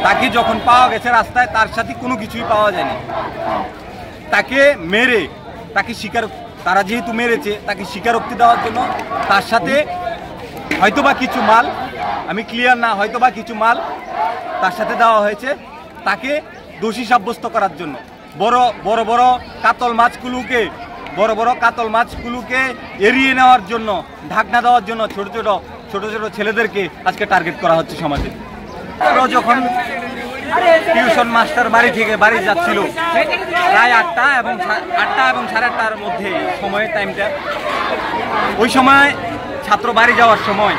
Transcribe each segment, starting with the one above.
তাকে যখন পাওয়া গেছে রাস্তায়, তার সাথে কোনো কিছুই পাওয়া যায়নি। তাকে মেরে, তারা যেহেতু মেরেছে তাকে স্বীকারোক্তি দেওয়ার জন্য তার সাথে হয়তোবা কিছু মাল, আমি ক্লিয়ার না, হয়তোবা কিছু মাল তার সাথে দেওয়া হয়েছে তাকে দোষী সাব্যস্ত করার জন্য। বড় বড় কাতল মাছগুলোকে এড়িয়ে নেওয়ার জন্য, ঢাকনা দেওয়ার জন্য ছোট ছোট ছেলেদেরকে আজকে টার্গেট করা হচ্ছে সমাজে। যখন টিউশন মাস্টার বাড়ি থেকে বাড়ি যাচ্ছিল প্রায় 8টা এবং 8:30টার মধ্যে সময়ের টাইমটা, ওই সময় ছাত্র বাড়ি যাওয়ার সময়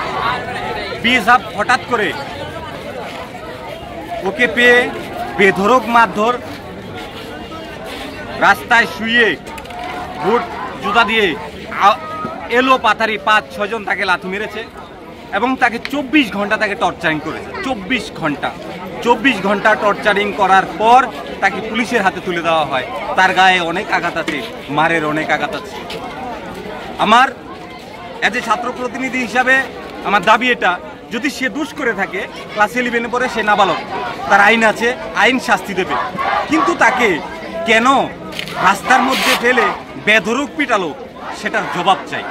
বিএসএফ হঠাৎ করে ওকে পেয়ে বেধড়ক মারধর, রাস্তায় শুয়ে বুট জুতা দিয়ে এলো পাথারি 5-6 জন তাকে লাথি মেরেছে এবং তাকে 24 ঘন্টা তাকে টর্চারিং করেছে। 24 ঘন্টা টর্চারিং করার পর তাকে পুলিশের হাতে তুলে দেওয়া হয়। তার গায়ে অনেক আঘাত আছে, মারের অনেক আঘাত আছে। আমার এজ এ ছাত্র প্রতিনিধি হিসাবে আমার দাবি এটা, যদি সে দোষ করে থাকে, ক্লাস 11-এ পড়ে, সে নাবালক, তার আইন আছে, আইন শাস্তি দেবে, কিন্তু তাকে কেন রাস্তার মধ্যে ফেলে বেধড়ক পিটালো সেটার জবাব চাই।